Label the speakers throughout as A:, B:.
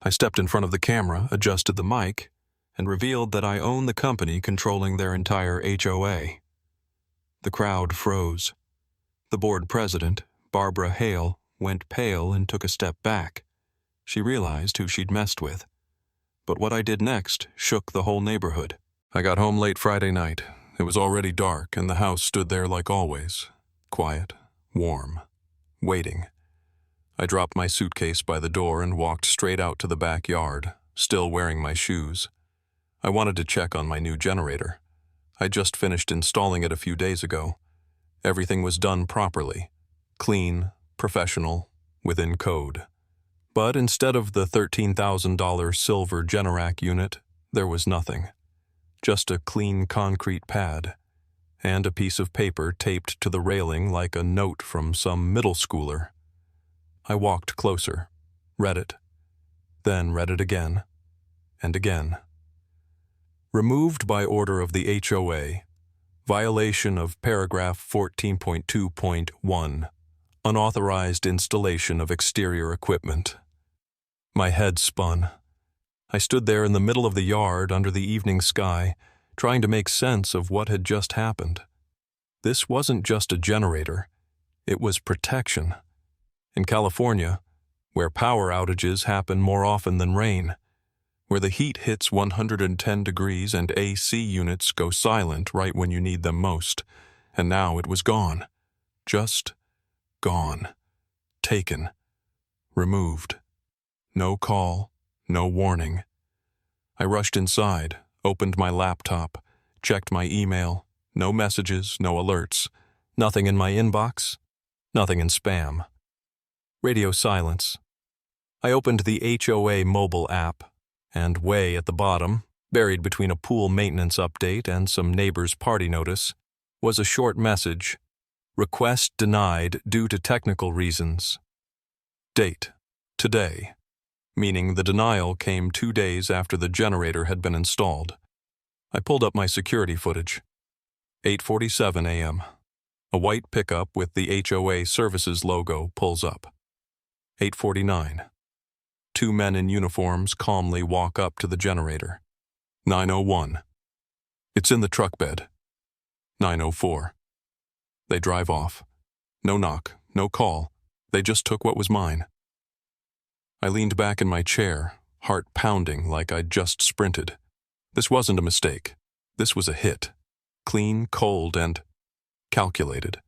A: I stepped in front of the camera, adjusted the mic, and revealed that I own the company controlling their entire HOA. The crowd froze. The board president, Barbara Hale, went pale and took a step back. She realized who she'd messed with. But what I did next shook the whole neighborhood. I got home late Friday night. It was already dark, and the house stood there like always, quiet, warm, waiting. I dropped my suitcase by the door and walked straight out to the backyard, still wearing my shoes. I wanted to check on my new generator. I'd just finished installing it a few days ago. Everything was done properly, clean, professional, within code. But instead of the $13,000 silver Generac unit, there was nothing. Just a clean concrete pad, and a piece of paper taped to the railing like a note from some middle schooler. I walked closer, read it, then read it again, and again. Removed by order of the HOA, violation of paragraph 14.2.1, unauthorized installation of exterior equipment. My head spun. I stood there in the middle of the yard under the evening sky, trying to make sense of what had just happened. This wasn't just a generator. It was protection. In California, where power outages happen more often than rain, where the heat hits 110 degrees and AC units go silent right when you need them most, and now it was gone. Just gone. Taken. Removed. No call. No warning. I rushed inside, opened my laptop, checked my email. No messages, no alerts. Nothing in my inbox. Nothing in spam. Radio silence. I opened the HOA mobile app, and way at the bottom, buried between a pool maintenance update and some neighbor's party notice, was a short message. Request denied due to technical reasons. Date: today. Meaning the denial came 2 days after the generator had been installed. I pulled up my security footage. 8:47 a.m. A white pickup with the HOA Services logo pulls up. 8:49. 2 men in uniforms calmly walk up to the generator. 9:01. It's in the truck bed. 9:04. They drive off. No knock, no call. They just took what was mine. I leaned back in my chair, heart pounding like I'd just sprinted. This wasn't a mistake. This was a hit. Clean, cold, and calculated.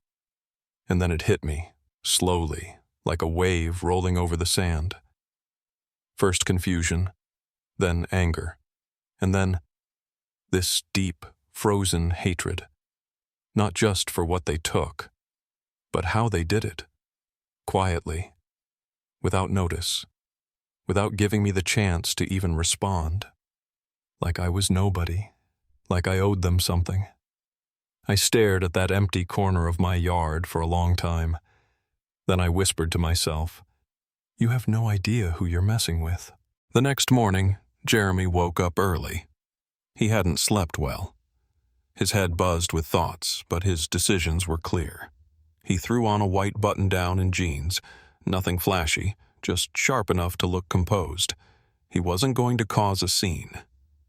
A: And then it hit me, slowly, like a wave rolling over the sand. First confusion, then anger, and then this deep, frozen hatred. Not just for what they took, but how they did it. Quietly, without notice. Without giving me the chance to even respond. Like I was nobody. Like I owed them something. I stared at that empty corner of my yard for a long time. Then I whispered to myself, "You have no idea who you're messing with." The next morning, Jeremy woke up early. He hadn't slept well. His head buzzed with thoughts, but his decisions were clear. He threw on a white button-down and jeans, nothing flashy, just sharp enough to look composed. He wasn't going to cause a scene.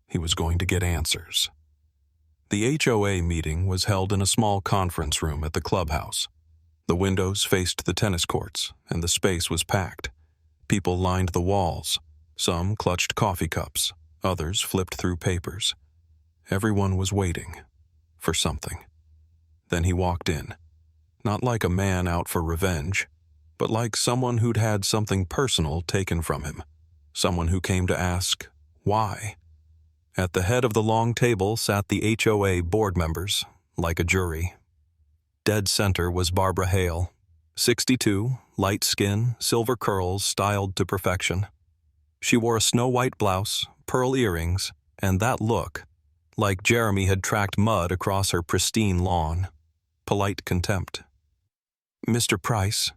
A: He was going to get answers. The HOA meeting was held in a small conference room at the clubhouse. The windows faced the tennis courts, and the space was packed. People lined the walls. Some clutched coffee cups. Others flipped through papers. Everyone was waiting for something. Then he walked in, not like a man out for revenge, but like someone who'd had something personal taken from him. Someone who came to ask, why? At the head of the long table sat the HOA board members, like a jury. Dead center was Barbara Hale, 62, light skin, silver curls styled to perfection. She wore a snow-white blouse, pearl earrings, and that look, like Jeremy had tracked mud across her pristine lawn. Polite contempt. "Mr. Price,"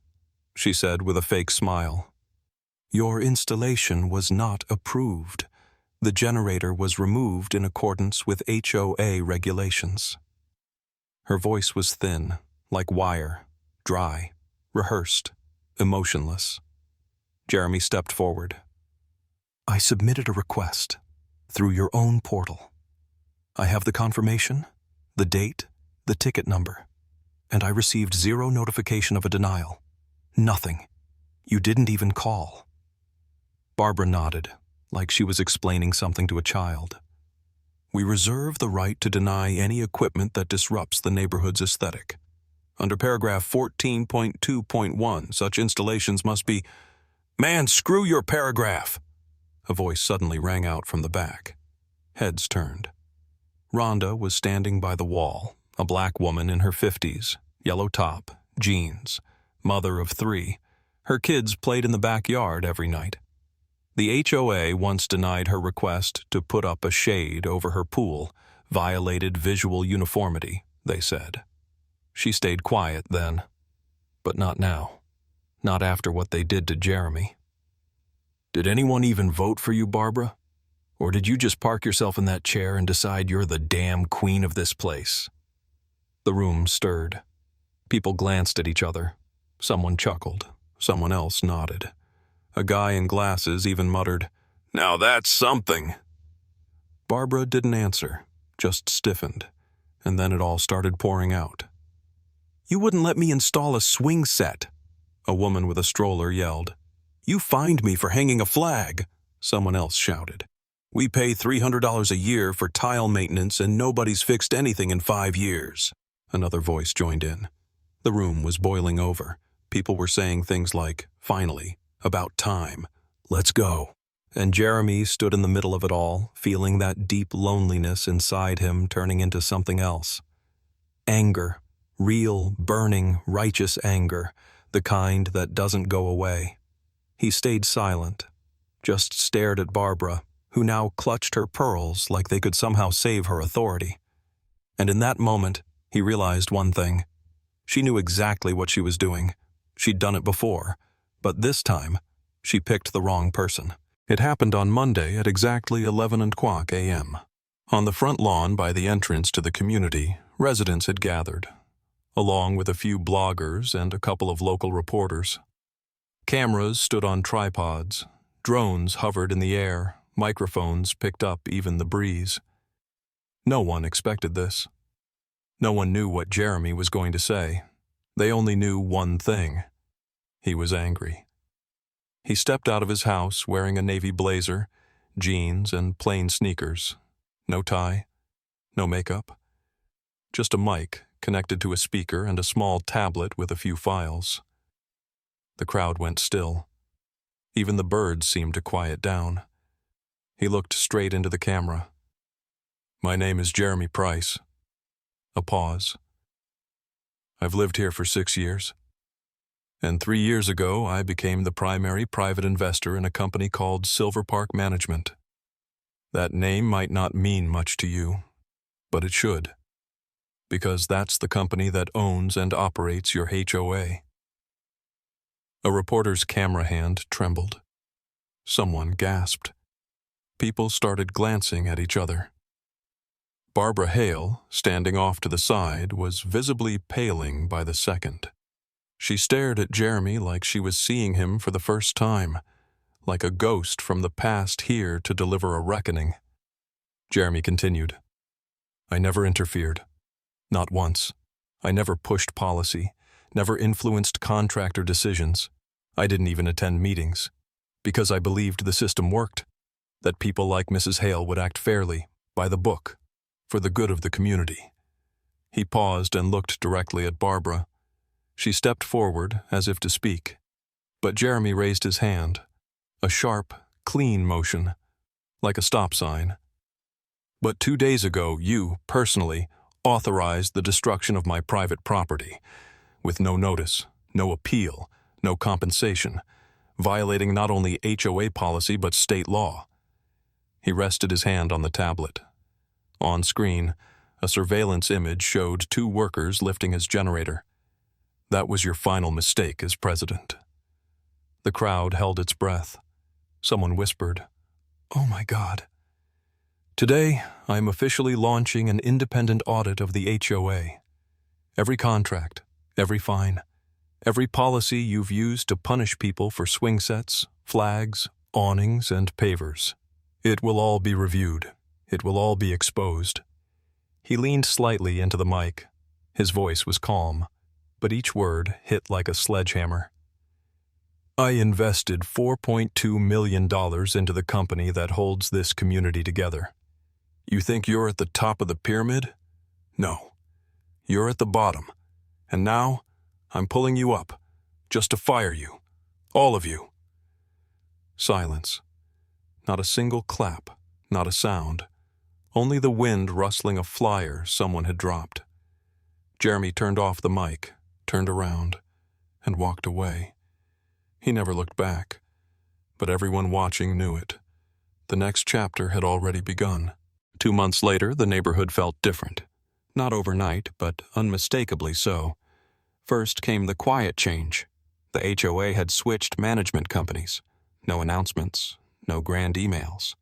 A: she said with a fake smile, "your installation was not approved. The generator was removed in accordance with HOA regulations." Her voice was thin, like wire, dry, rehearsed, emotionless. Jeremy stepped forward. I submitted a request through your own portal. I have the confirmation, the date, the ticket number, and I received zero notification of a denial. Nothing. You didn't even call." Barbara nodded, like she was explaining something to a child. "We reserve the right to deny any equipment that disrupts the neighborhood's aesthetic. Under paragraph 14.2.1, such installations must be—" "Man, screw your paragraph!" A voice suddenly rang out from the back. Heads turned. Rhonda was standing by the wall, a black woman in her 50s, yellow top, jeans, mother of 3. Her kids played in the backyard every night. The HOA once denied her request to put up a shade over her pool, violated visual uniformity, they said. She stayed quiet then, but not now. Not after what they did to Jeremy. "Did anyone even vote for you, Barbara? Or did you just park yourself in that chair and decide you're the damn queen of this place?" The room stirred. People glanced at each other. Someone chuckled. Someone else nodded. A guy in glasses even muttered, "Now that's something." Barbara didn't answer, just stiffened, and then it all started pouring out. "You wouldn't let me install a swing set," a woman with a stroller yelled. "You fined me for hanging a flag," someone else shouted. "We pay $300 a year for tile maintenance and nobody's fixed anything in 5 years." Another voice joined in. The room was boiling over. People were saying things like, "Finally, about time, let's go." And Jeremy stood in the middle of it all, feeling that deep loneliness inside him turning into something else. Anger. Real, burning, righteous anger, the kind that doesn't go away. He stayed silent, just stared at Barbara, who now clutched her pearls like they could somehow save her authority. And in that moment, he realized one thing. She knew exactly what she was doing. She'd done it before, but this time, she picked the wrong person. It happened on Monday at exactly 11:00 a.m. On the front lawn by the entrance to the community, residents had gathered, along with a few bloggers and a couple of local reporters. Cameras stood on tripods, drones hovered in the air, microphones picked up even the breeze. No one expected this. No one knew what Jeremy was going to say. They only knew one thing. He was angry. He stepped out of his house wearing a navy blazer, jeans, and plain sneakers. No tie, no makeup. Just a mic connected to a speaker and a small tablet with a few files. The crowd went still. Even the birds seemed to quiet down. He looked straight into the camera. "My name is Jeremy Price." A pause. "I've lived here for 6 years. And 3 years ago, I became the primary private investor in a company called Silver Park Management. That name might not mean much to you, but it should. Because that's the company that owns and operates your HOA. A reporter's camera hand trembled. Someone gasped. People started glancing at each other. Barbara Hale, standing off to the side, was visibly paling by the second. She stared at Jeremy like she was seeing him for the first time, like a ghost from the past here to deliver a reckoning. Jeremy continued. "I never interfered. Not once. I never pushed policy, never influenced contractor decisions. I didn't even attend meetings, because I believed the system worked, that people like Mrs. Hale would act fairly, by the book, for the good of the community." He paused and looked directly at Barbara. She stepped forward as if to speak, but Jeremy raised his hand, a sharp, clean motion, like a stop sign. "But 2 days ago, you, personally, authorized the destruction of my private property, with no notice, no appeal, no compensation, violating not only HOA policy but state law." He rested his hand on the tablet. On screen, a surveillance image showed 2 workers lifting his generator. "That was your final mistake as president." The crowd held its breath. Someone whispered, "Oh my God." "Today, I am officially launching an independent audit of the HOA. Every contract, every fine, every policy you've used to punish people for swing sets, flags, awnings and pavers. It will all be reviewed. It will all be exposed. He leaned slightly into the mic. His voice was calm, but each word hit like a sledgehammer. I invested $4.2 million into the company that holds this community together. You think you're at the top of the pyramid? No. You're at the bottom. And now, I'm pulling you up, just to fire you. All of you. Silence. Not a single clap, not a sound. Only the wind rustling a flyer someone had dropped. Jeremy turned off the mic, turned around, and walked away. He never looked back, but everyone watching knew it. The next chapter had already begun. 2 months later, the neighborhood felt different. Not overnight, but unmistakably so. First came the quiet change. The HOA had switched management companies. No announcements, no grand emails.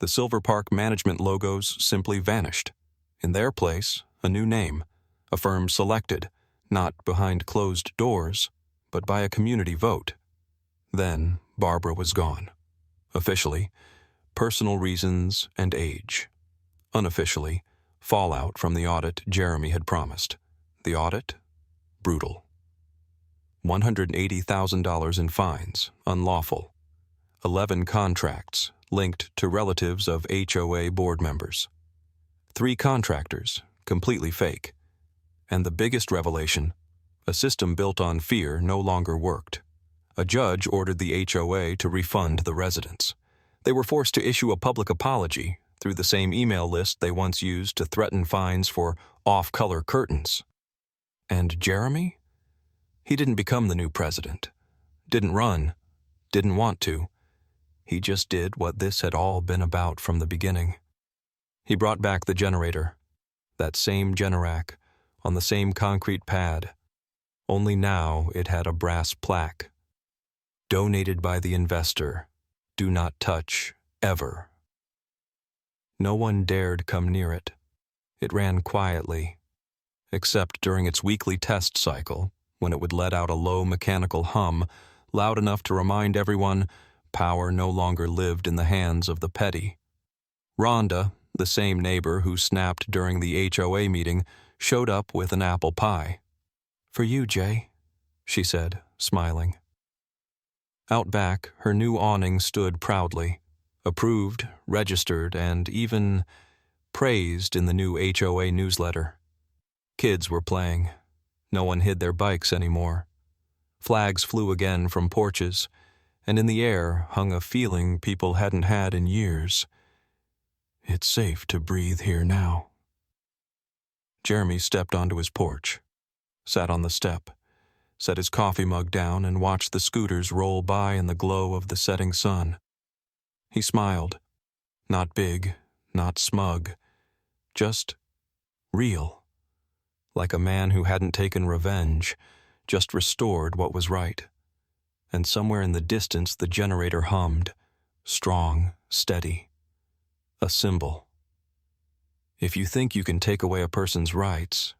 A: The Silver Park management logos simply vanished. In their place, a new name, a firm selected, not behind closed doors, but by a community vote. Then Barbara was gone. Officially, personal reasons and age. Unofficially, fallout from the audit Jeremy had promised. The audit? Brutal. $180,000 in fines, unlawful. 11 contracts linked to relatives of HOA board members. 3 contractors, completely fake. And the biggest revelation, a system built on fear no longer worked. A judge ordered the HOA to refund the residents. They were forced to issue a public apology through the same email list they once used to threaten fines for off-color curtains. And Jeremy? He didn't become the new president. Didn't run. Didn't want to. He just did what this had all been about from the beginning. He brought back the generator. That same Generac, on the same concrete pad. Only now it had a brass plaque. Donated by the investor. Do not touch, ever. No one dared come near it. It ran quietly, except during its weekly test cycle, when it would let out a low mechanical hum, loud enough to remind everyone power no longer lived in the hands of the petty. Rhonda, the same neighbor who snapped during the HOA meeting, showed up with an apple pie. "For you, Jay," she said, smiling. Out back, her new awning stood proudly, approved, registered, and even praised in the new HOA newsletter. Kids were playing. No one hid their bikes anymore. Flags flew again from porches, and in the air hung a feeling people hadn't had in years. It's safe to breathe here now. Jeremy stepped onto his porch, sat on the step, set his coffee mug down, and watched the scooters roll by in the glow of the setting sun. He smiled. Not big, not smug, just real. Like a man who hadn't taken revenge, just restored what was right. And somewhere in the distance the generator hummed, strong, steady. A symbol. If you think you can take away a person's rights,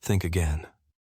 A: think again.